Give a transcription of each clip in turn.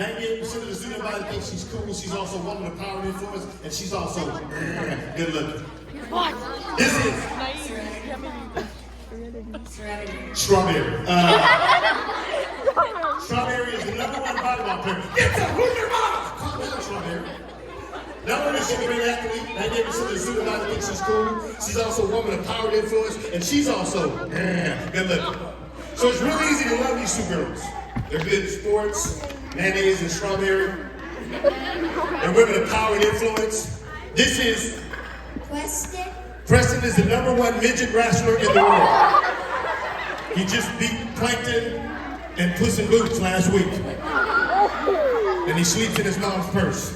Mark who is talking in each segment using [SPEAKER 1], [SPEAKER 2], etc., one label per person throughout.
[SPEAKER 1] 98% of the student body thinks she's cool. She's also a woman of power and influence, and she's also good looking.
[SPEAKER 2] What?
[SPEAKER 1] This is Strawberry. Strawberry is the #1 volleyball player. Get the who's your mama? Calm down, Strawberry. Not only is she a great athlete, 98% of the student body thinks she's cool. She's also a woman of power and influence, and she's also good looking. So it's really easy to love these two girls. They're good at sports, mayonnaise and strawberry. They're women of power and influence. This is
[SPEAKER 3] Preston.
[SPEAKER 1] Preston is the #1 midget wrestler in the world. He just beat Plankton and Puss in Boots last week. And he sleeps in his mom's purse.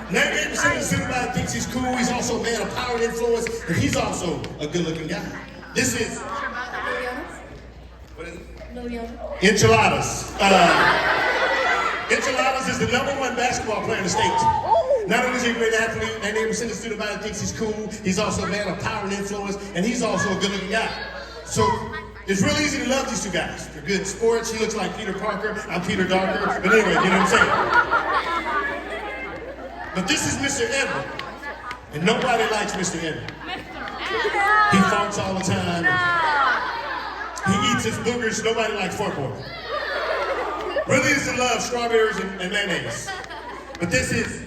[SPEAKER 1] 98% of the student body thinks he's cool. He's also a man of power and influence, and he's also a good-looking guy. This is what is it? Enchiladas. Enchiladas is the #1 basketball player in the state. Not only is he a great athlete, 98% of the student body thinks he's cool. He's also a man of power and influence, and he's also a good-looking guy. So it's really easy to love these two guys. They're good at sports. He looks like Peter Parker. I'm Peter Darker. But anyway, you know what I'm saying? But this is Mr. Edward, and nobody likes Mr. Edward. He farts all the time. He eats his boogers. Nobody likes fart boy. Really is to love strawberries and mayonnaise. But this is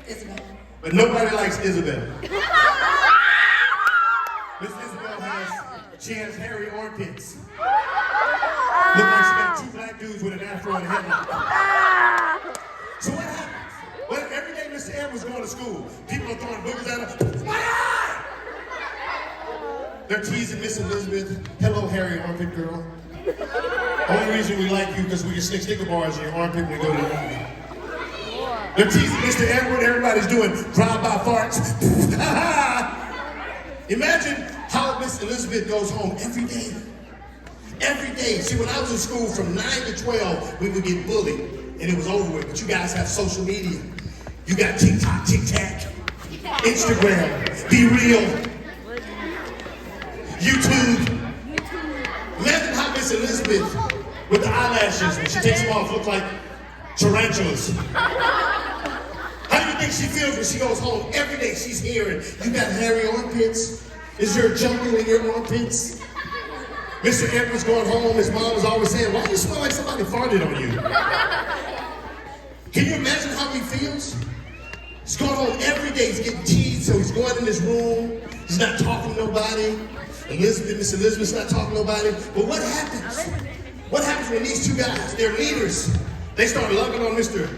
[SPEAKER 3] Isabel.
[SPEAKER 1] But nobody likes Isabel. Miss Isabel has hairy armpits. Look like she got 2 black dudes with an afro and a headlock. So what happens? Well, every day Mr. Ed was going to school, people are throwing boogers at her. My eye! They're teasing Miss Elizabeth. Hello, hairy armpit girl. Only reason we like you because we can stick sticker bars in your armpit when we go to the movie. They're teasing Mr. Edward. Everybody's doing drive-by farts. Imagine how Miss Elizabeth goes home every day. Every day. See, when I was in school from 9 to 12, we would get bullied, and it was over with. But you guys have social media. You got TikTok, TikTok, Instagram, Be Real, YouTube. Imagine how Miss Elizabeth, with the eyelashes, when she takes them off, look like tarantulas. How do you think she feels when she goes home? Every day she's hearing, you got hairy armpits? Is there a jungle in your armpits? Mr. Edwards going home, his mom was always saying, why do you smell like somebody farted on you? Can you imagine how he feels? He's going home every day, he's getting teased, so he's going in his room, he's not talking to nobody. Miss Elizabeth's not talking to nobody. But what happens? What happens when these two guys, they're leaders, they start loving on Mr.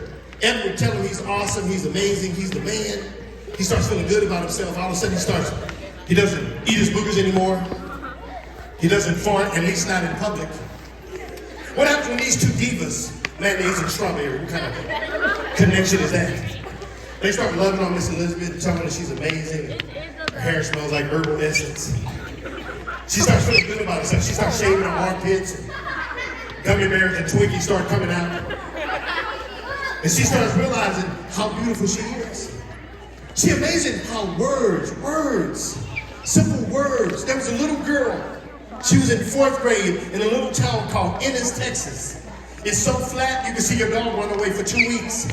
[SPEAKER 1] Edward, telling him he's awesome, he's amazing, he's the man. He starts feeling good about himself. All of a sudden he doesn't eat his boogers anymore. He doesn't fart, at least not in public. What happens when these two divas, mayonnaise and strawberry, what kind of connection is that? They start loving on Miss Elizabeth, telling her she's amazing. Her hair smells like herbal essence. She starts feeling good about herself. She starts shaving her armpits, and gummy bears and Twinkies start coming out. And she starts realizing how beautiful she is. She amazing how words, simple words. There was a little girl. She was in 4th grade in a little town called Ennis, Texas. It's so flat you can see your dog run away for 2 weeks.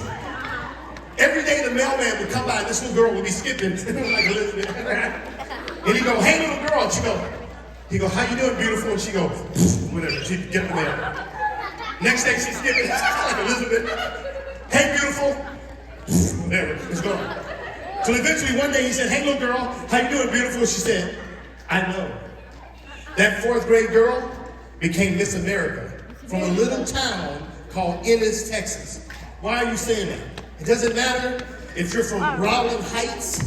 [SPEAKER 1] Every day the mailman would come by and this little girl would be skipping like Elizabeth. And he'd go, hey little girl, and he'd go, how you doing, beautiful? And she'd go, whatever, she'd get the mail. Next day she's skipping like Elizabeth. Hey beautiful, whatever, it's gone. So eventually one day he said, hey little girl, how you doing, beautiful? She said, I know. That 4th grade girl became Miss America from a little town called Ennis, Texas. Why are you saying that? It doesn't matter if you're from Rowland Heights,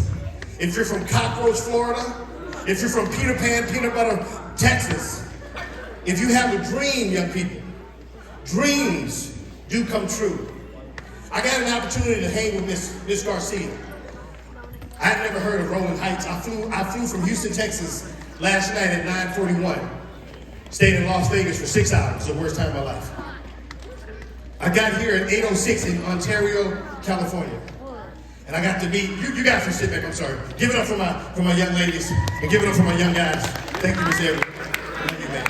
[SPEAKER 1] if you're from Cockroach, Florida, if you're from Peter Pan, Peanut Butter, Texas. If you have a dream, young people, dreams do come true. I got an opportunity to hang with Miss Garcia. I had never heard of Rowland Heights. I flew from Houston, Texas last night at 9:41. Stayed in Las Vegas for 6 hours, the worst time of my life. I got here at 8:06 in Ontario, California. And I got to meet, you guys can sit back, I'm sorry. Give it up for my young ladies, and give it up for my young guys. Thank you, Miss Everett. Thank you, man.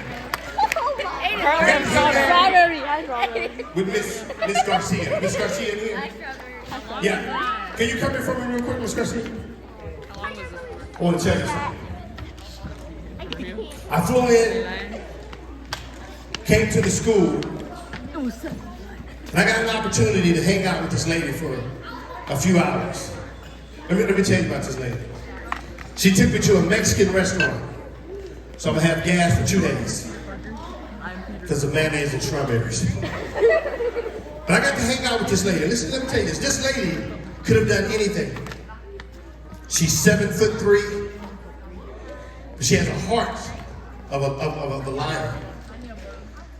[SPEAKER 2] Strawberry.
[SPEAKER 1] with Miss Garcia. Miss Garcia in here? Yeah. Can you come here for me real quick, Miss Garcia? I want to tell you something. I flew in, came to the school, and I got an opportunity to hang out with this lady for a few hours. Let me tell you about this lady. She took me to a Mexican restaurant, so I'm gonna have gas for 2 days because of mayonnaise and strawberries. But I got to hang out with this lady. Listen, let me tell you this. This lady could have done anything. She's 7'3", but she has a heart of a lion.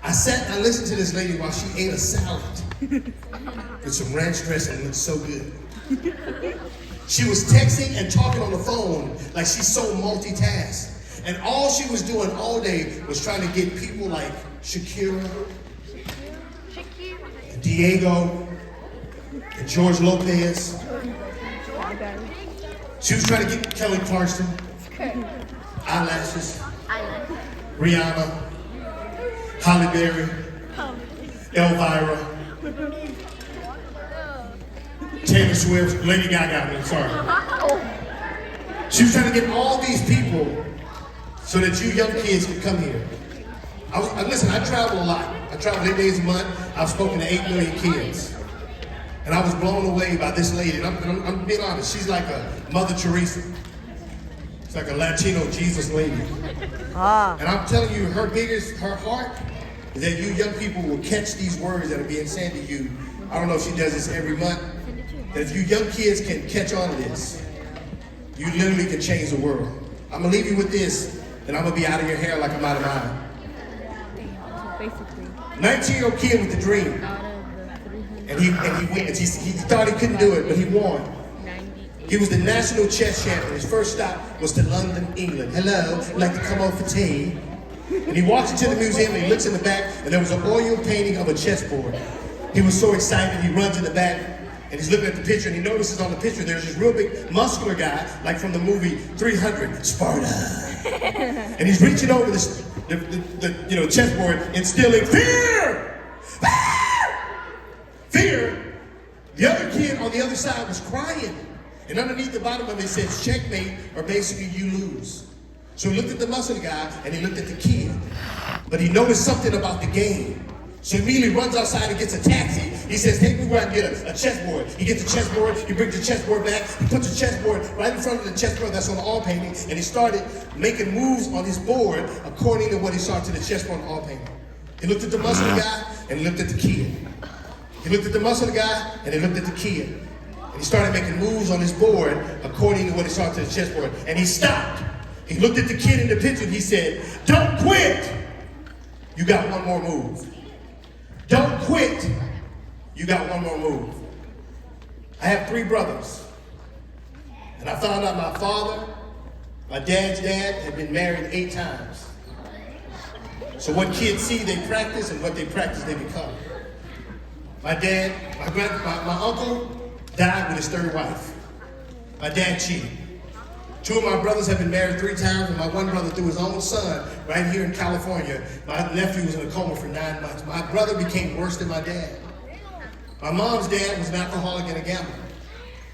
[SPEAKER 1] I sat and I listened to this lady while she ate a salad with some ranch dressing. It looked so good. She was texting and talking on the phone like she's so multitask. And all she was doing all day was trying to get people like Shakira, and Diego, and George Lopez. She was trying to get Kelly Clarkson, eyelashes, Rihanna, Halle Berry, Elvira, Taylor Swift, Lady Gaga, sorry. She was trying to get all these people so that you young kids could come here. Listen, I travel a lot. I travel 8 days a month. I've spoken to 8 million kids. And I was blown away by this lady. And I'm being honest, she's like a Mother Teresa. It's like a Latino Jesus lady. And I'm telling you, her heart is that you young people will catch these words that are being said to you. I don't know if she does this every month. That if you young kids can catch on to this, you literally can change the world. I'm gonna leave you with this, and I'm gonna be out of your hair like I'm out of mine. 19-year-old kid with a dream. And he wins. He thought he couldn't do it, but he won. He was the national chess champion. His first stop was to London, England. Hello, I'd like to come over for tea. And he walks into the museum and he looks in the back, and there was an oil painting of a chessboard. He was so excited, he runs in the back, and he's looking at the picture, and he notices on the picture there's this real big muscular guy, like from the movie 300, Sparta. And he's reaching over the chessboard, instilling fear! Fear! The other kid on the other side was crying. And underneath the bottom of it says checkmate, or basically you lose. So he looked at the muscle guy and he looked at the kid. But he noticed something about the game. So he immediately runs outside and gets a taxi. He says, take me where I can get a chessboard. He gets a chessboard, he brings the chessboard back, he puts the chessboard right in front of the chessboard that's on the all painting, and he started making moves on his board according to what he saw to the chessboard on the all painting. He looked at the muscle guy and he looked at the kid. He looked at the muscle guy and he looked at the kid. And he started making moves on his board according to what he saw to the chessboard. And he stopped. He looked at the kid in the picture and he said, don't quit. You got one more move. Don't quit. You got one more move. I have 3 brothers. And I found out my father, my dad's dad, had been married 8 times. So what kids see, they practice, and what they practice, they become. My dad, my uncle died with his 3rd wife. My dad cheated. 2 of my brothers have been married 3 times, and my one brother threw his own son right here in California. My nephew was in a coma for 9 months. My brother became worse than my dad. My mom's dad was an alcoholic and a gambler.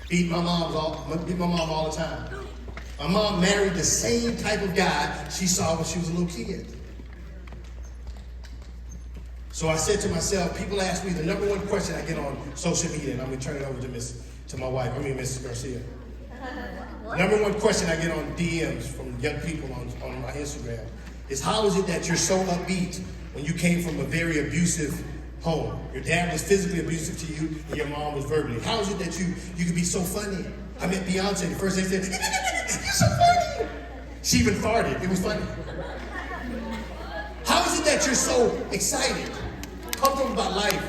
[SPEAKER 1] Beat my mom all the time. My mom married the same type of guy she saw when she was a little kid. So I said to myself, people ask me the number 1 question I get on social media, and I'm gonna turn it over to my wife, Miss Garcia. Number 1 question I get on DMs from young people on my Instagram is, how is it that you're so upbeat when you came from a very abusive home? Your dad was physically abusive to you, and your mom was verbally. How is it that you could be so funny? I met Beyonce, the first day said, you're so funny. She even farted, it was funny. How is it that you're so excited, comfortable about life,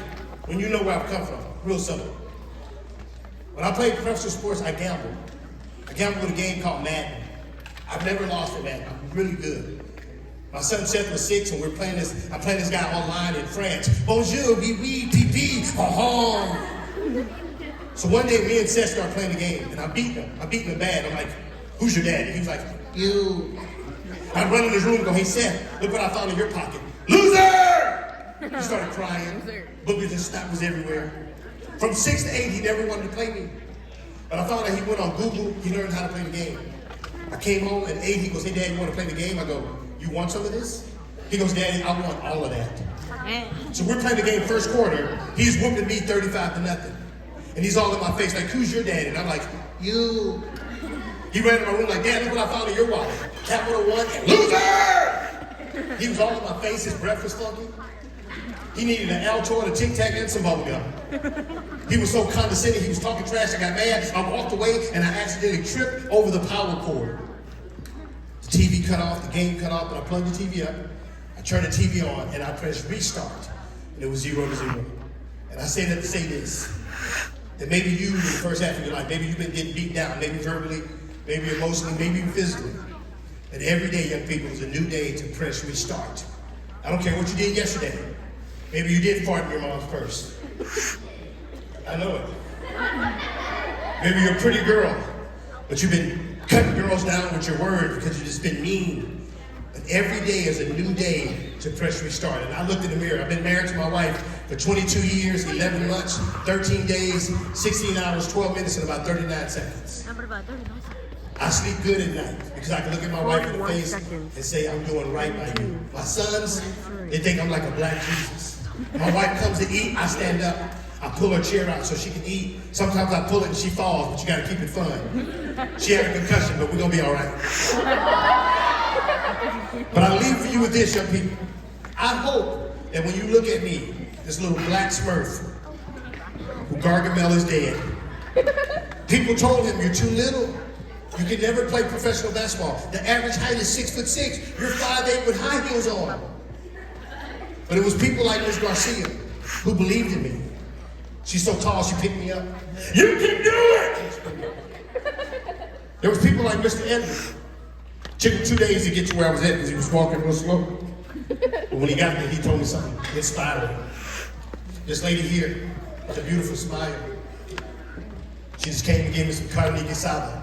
[SPEAKER 1] when you know where I've come from? Real simple. When I played professional sports, I gambled. I gambled with a game called Madden. I've never lost at Madden. I'm really good. My son Seth was 6, and I'm playing this guy online in France. Bonjour, oui, oui, pipi, So one day, me and Seth started playing the game, and I beat him bad. I'm like, who's your daddy? He was like, you. I'd run in his room and go, hey Seth, look what I found in your pocket. Loser! He started crying. Boogers and snot was everywhere. From 6 to 8, he never wanted to play me. But I found out he went on Google, he learned how to play the game. I came home at 8, he goes, hey, Dad, you want to play the game? I go, you want some of this? He goes, Daddy, I want all of that. So we're playing the game first quarter. He's whooping me 35-0. And he's all in my face like, who's your daddy? And I'm like, you. He ran in my room like, Dad, look what I found in your wallet. Capital One and loser! He was all in my face, his breath was funky. He needed an Altoid, a Tic Tac, and some bubble gum. He was so condescending, he was talking trash, I got mad, I walked away, and I accidentally tripped over the power cord. The TV cut off, the game cut off, but I plugged the TV up. I turned the TV on, and I pressed restart, and it was 0-0. And I say that to say this, that maybe you, in the first half of your life, maybe you've been getting beat down, maybe verbally, maybe emotionally, maybe even physically. And every day, young people, is a new day to press restart. I don't care what you did yesterday. Maybe you did fart in your mom's purse. I know it. Maybe you're a pretty girl, but you've been cutting girls down with your words because you've just been mean. But every day is a new day to press restart. And I looked in the mirror. I've been married to my wife for 22 years, 11 months, 13 days, 16 hours, 12 minutes, and about 39 seconds. I sleep good at night because I can look at my wife in the face and say, I'm doing right by you. My sons, they think I'm like a black Jesus. My wife comes to eat, I stand up. I pull her chair out so she can eat. Sometimes I pull it and she falls, but you gotta keep it fun. She had a concussion, but we're gonna be all right. But I leave for you with this, young people. I hope that when you look at me, this little black smurf, who Gargamel is dead, people told him, you're too little. You can never play professional basketball. The average height is 6'6". You're 5'8" with high heels on. But it was people like Ms. Garcia who believed in me. She's so tall, she picked me up. You can do it! There was people like Mr. Edmund. Took him 2 days to get to where I was at because he was walking real slow. But when he got there, he told me something inspiring. This lady here with a beautiful smile. She just came and gave me some carne asada.